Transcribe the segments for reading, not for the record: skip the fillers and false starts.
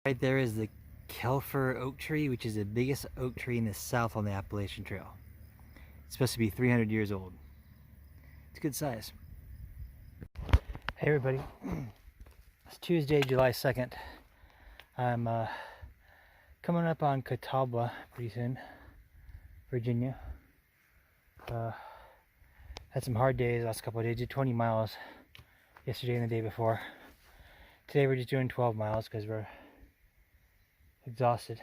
Right there is the Kelfer oak tree, which is the biggest oak tree in the south on the Appalachian Trail. It's supposed to be 300 years old. It's a good size. Hey everybody, it's Tuesday, July 2nd. I'm coming up on Catawba pretty soon, Virginia. Had some hard days last couple of days. Did 20 miles yesterday and the day before. Today we're just doing 12 miles because we're exhausted.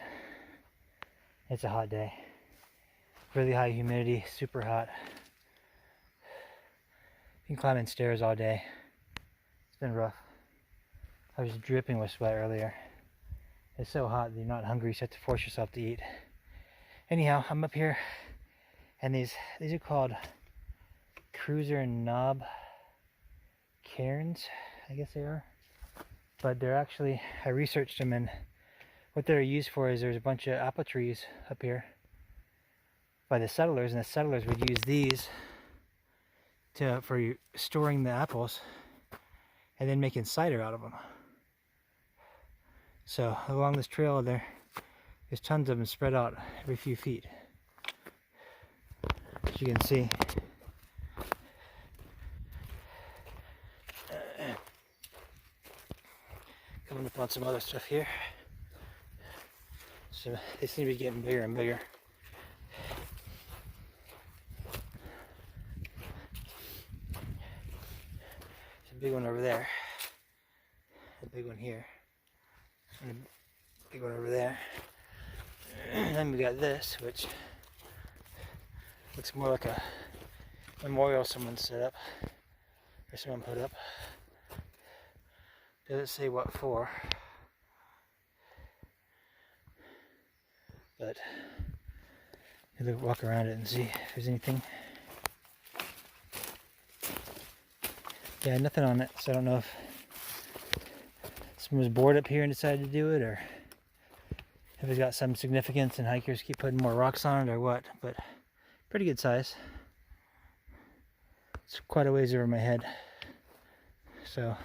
It's a hot day. Really high humidity, super hot. Been climbing stairs all day. It's been rough. I was dripping with sweat earlier. It's so hot that you're not hungry, so you have to force yourself to eat. Anyhow, I'm up here, and these are called cruiser knob cairns, I guess they are. But they're actually, I researched them, and what they're used for is there's a bunch of apple trees up here by the settlers, and the settlers would use these for storing the apples and then making cider out of them. So along this trail there's tons of them spread out every few feet. As you can see. Coming up on some other stuff here. So they seem to be getting bigger and bigger. There's a big one over there. A big one here. And a big one over there. And then we got this, which looks more like a memorial someone set up, or someone put up. Doesn't say what for, but we'll walk around it and see if there's anything. Yeah, nothing on it, so I don't know if someone was bored up here and decided to do it, or if it's got some significance and hikers keep putting more rocks on it or what, but pretty good size. It's quite a ways over my head. So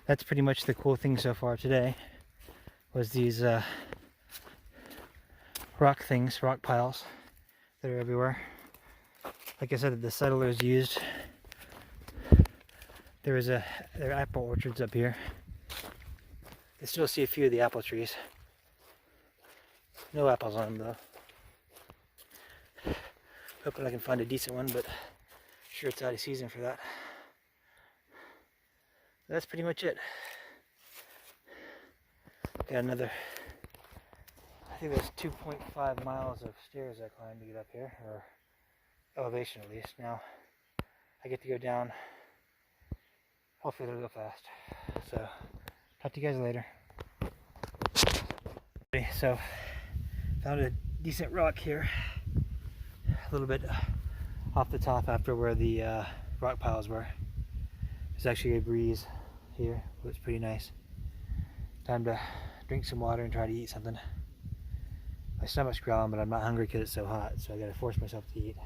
that's pretty much the cool thing so far today, was these rock piles that are everywhere. Like I said, the settlers used. There are apple orchards up here. You still see a few of the apple trees. No apples on them though. Hoping I can find a decent one, but sure it's out of season for that. That's pretty much it. Got another, I think there's 2.5 miles of stairs I climbed to get up here, or elevation at least. Now I get to go down. Hopefully it'll go fast. So talk to you guys later. Okay, so found a decent rock here, a little bit off the top after where the rock piles were. There's actually a breeze here, so it's pretty nice. Time to drink some water and try to eat something. My stomach's growling, but I'm not hungry because it's so hot, so I gotta force myself to eat.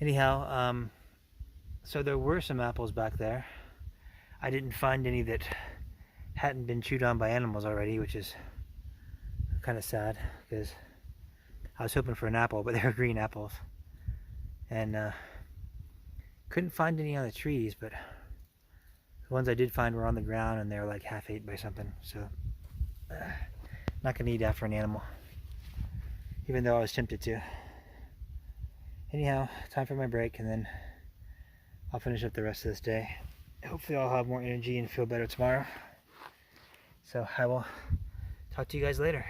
Anyhow, so there were some apples back there. I didn't find any that hadn't been chewed on by animals already, which is kind of sad, because I was hoping for an apple, but they were green apples. And couldn't find any on the trees, but the ones I did find were on the ground, and they were like half ate by something. So not gonna eat after an animal, even though I was tempted to. Anyhow, time for my break, and then I'll finish up the rest of this day. Hopefully I'll have more energy and feel better tomorrow. So I will talk to you guys later.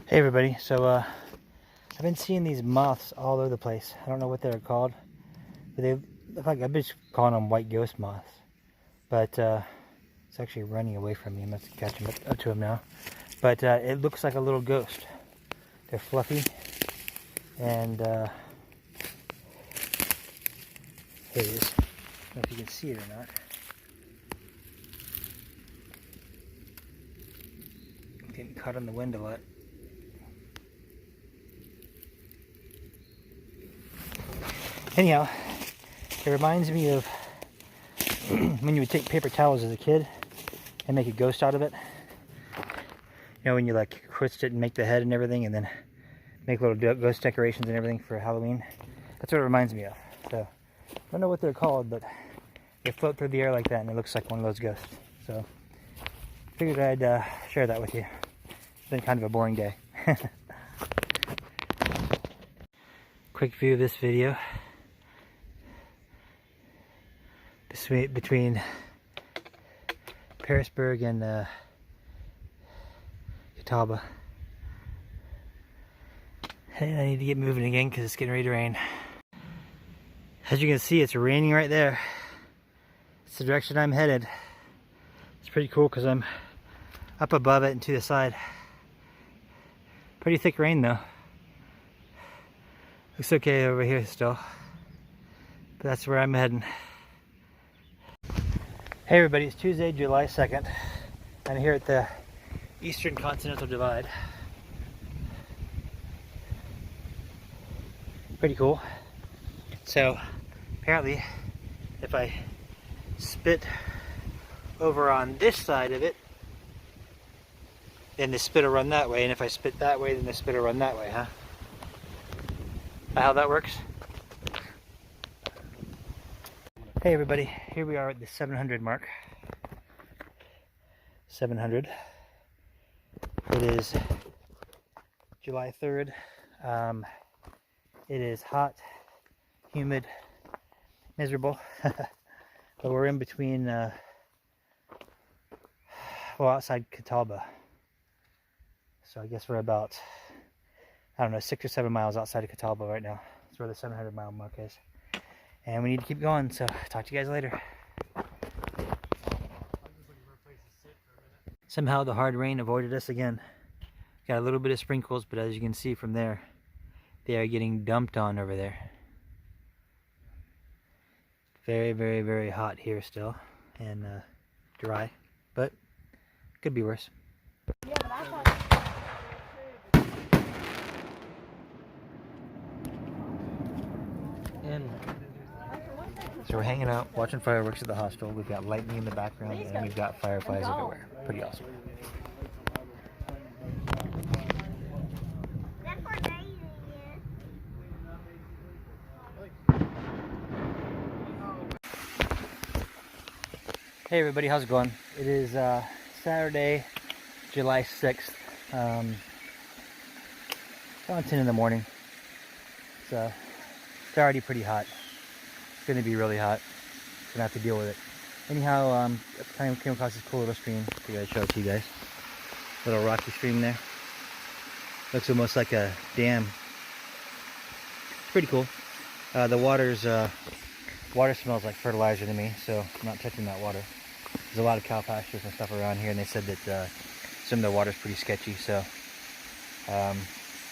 Hey everybody, so I've been seeing these moths all over the place. I don't know what they're called, but they look like, I've been calling them white ghost moths. But it's actually running away from me. I must catch him up to him now. But it looks like a little ghost. They're fluffy, and here it is. I don't know if you can see it or not. Getting caught in the wind a lot. Anyhow, it reminds me of when you would take paper towels as a kid and make a ghost out of it. You know, when you like twist it and make the head and everything, and then make little ghost decorations and everything for Halloween. That's what it reminds me of. So I don't know what they're called, but they float through the air like that, and it looks like one of those ghosts. So figured I'd share that with you. It's been kind of a boring day. Quick view of this video. Between Pearisburg and Catawba. And I need to get moving again because it's getting ready to rain. As you can see, it's raining right there. It's the direction I'm headed. It's pretty cool because I'm up above it and to the side. Pretty thick rain though. Looks okay over here still. But that's where I'm heading. Hey everybody, it's Tuesday, July 2nd. I'm here at the Eastern Continental Divide. Pretty cool. So apparently if I spit over on this side of it, then the spit will run that way, and if I spit that way, then the spit will run that way, huh? How that works? Hey everybody, here we are at the 700 mark. 700. It is July 3rd. It is hot, humid, miserable. But we're in between, well, outside Catawba. So I guess we're about, I don't know, 6 or 7 miles outside of Catawba right now. That's where the 700 mile mark is. And we need to keep going, so talk to you guys later. Somehow the hard rain avoided us again. Got a little bit of sprinkles, but as you can see from there, they are getting dumped on over there. Very, very, very hot here still, and dry, but could be worse. Yeah, but I thought... And so we're hanging out, watching fireworks at the hostel. We've got lightning in the background, and we've got fireflies everywhere. Pretty awesome. Hey everybody, how's it going? It is Saturday, July 6th. Around 10 in the morning. It's already pretty hot. It's going to be really hot. Gonna have to deal with it. Anyhow, I kind of came across this cool little stream. Figured I'd show it to you guys. Little rocky stream there. Looks almost like a dam. Pretty cool. The water smells like fertilizer to me, so I'm not touching that water. There's a lot of cow pastures and stuff around here, and they said that some of the water's pretty sketchy, so the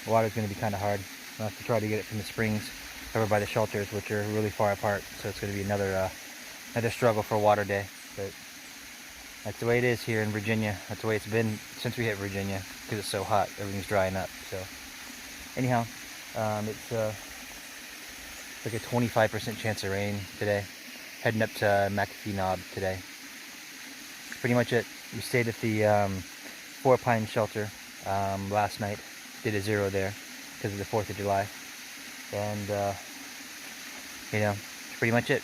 water's going to be kind of hard. I'll have to try to get it from the springs over by the shelters, which are really far apart, so it's going to be another struggle for a water day. But that's the way it is here in Virginia. That's the way it's been since we hit Virginia, because it's so hot. Everything's drying up. So anyhow, it's like a 25% chance of rain today. Heading up to McAfee Knob today. Pretty much it. We stayed at the Four Pine Shelter last night. Did a 0 there because of the 4th of July. And, you know, that's pretty much it.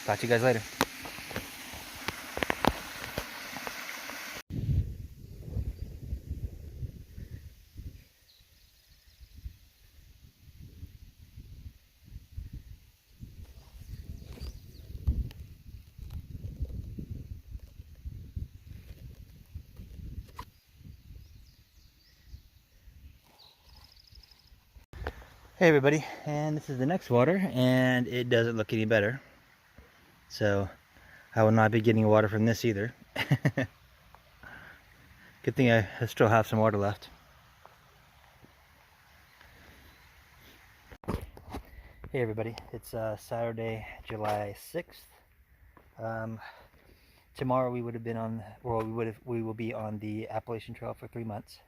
Talk to you guys later. Hey everybody, and this is the next water, and it doesn't look any better. So I will not be getting water from this either. Good thing I still have some water left. Hey everybody, it's Saturday, July 6th. Tomorrow we would have been on, well, we will be on the Appalachian Trail for 3 months.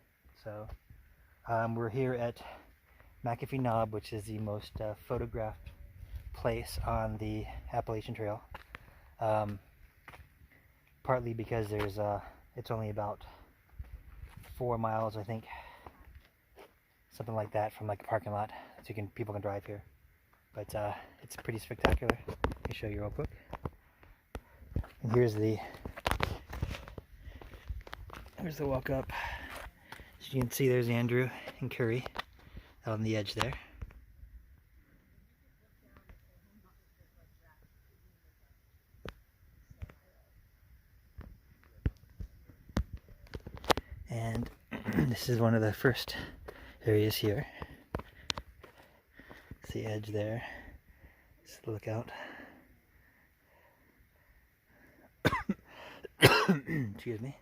So we're here at McAfee Knob, which is the most photographed place on the Appalachian Trail. Partly because there's it's only about 4 miles, I think, something like that, from like a parking lot, so people can drive here. But it's pretty spectacular. Let me show you real quick. And here's the walk up. As you can see, there's Andrew and Curry out on the edge there. And this is one of the first areas here. It's the edge there. Just look out. Excuse me.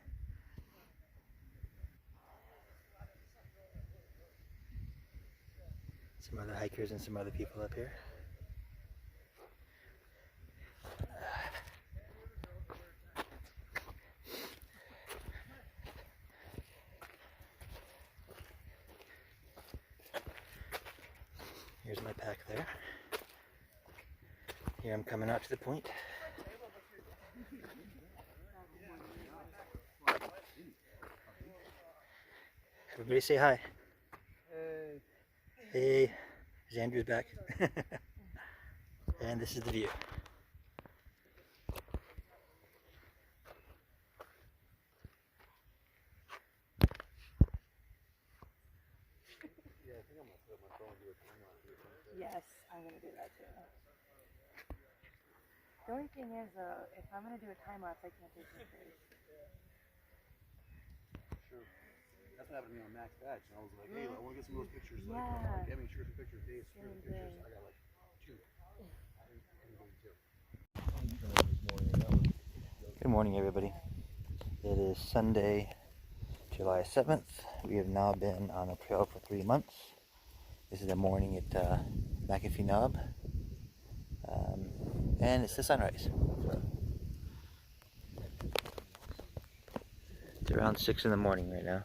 Some other hikers and some other people up here. Here's my pack there. Here I'm coming out to the point. Everybody say hi. Hey. Hey. There's Andrew's back. And this is the view. Yes, I'm going to do that too. The only thing is, if I'm going to do a time lapse, I can't take pictures. Sure. That's what happened to me on Mack's badge. And I was like, hey, I want to get some of those pictures. Yeah. Like, get me sure some pictures, days, pictures. I got like 2. Good morning, everybody. It is Sunday, July 7th. We have now been on a trail for 3 months. This is the morning at McAfee Knob. And it's the sunrise. So it's around 6 in the morning right now.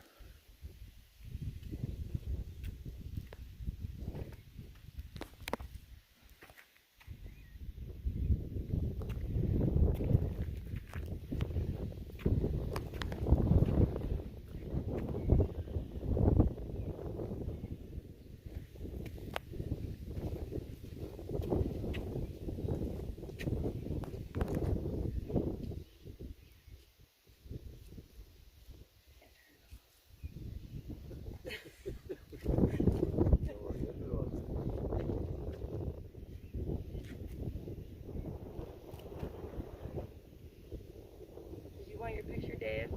Your picture, Dave.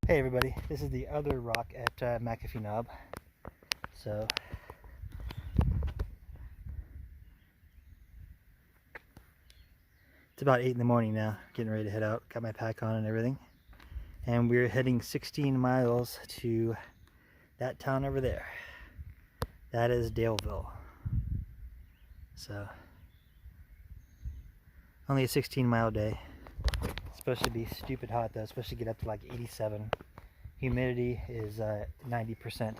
Hey everybody, this is the other rock at McAfee Knob. So it's about 8 in the morning now, getting ready to head out. Got my pack on and everything. And we're heading 16 miles to that town over there. That is Daleville. So only a 16-mile day. It's supposed to be stupid hot though. It's supposed to get up to like 87. Humidity is 90%.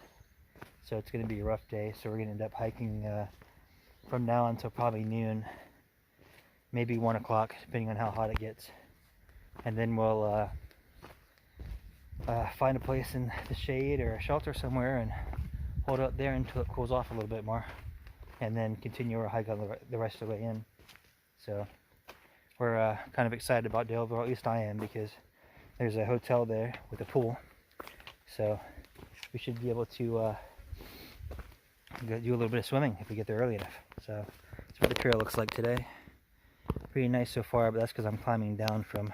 So it's going to be a rough day. So we're going to end up hiking from now until probably noon. Maybe 1 o'clock, depending on how hot it gets. And then we'll find a place in the shade or a shelter somewhere and hold out there until it cools off a little bit more. And then continue our hike on the rest of the way in. So we're kind of excited about Daleville, or at least I am, because there's a hotel there with a pool. So we should be able to go do a little bit of swimming if we get there early enough. So that's what the trail looks like today. Pretty nice so far, but that's because I'm climbing down from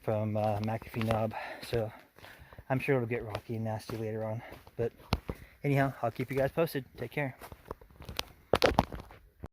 McAfee Knob. So I'm sure it'll get rocky and nasty later on. But anyhow, I'll keep you guys posted. Take care.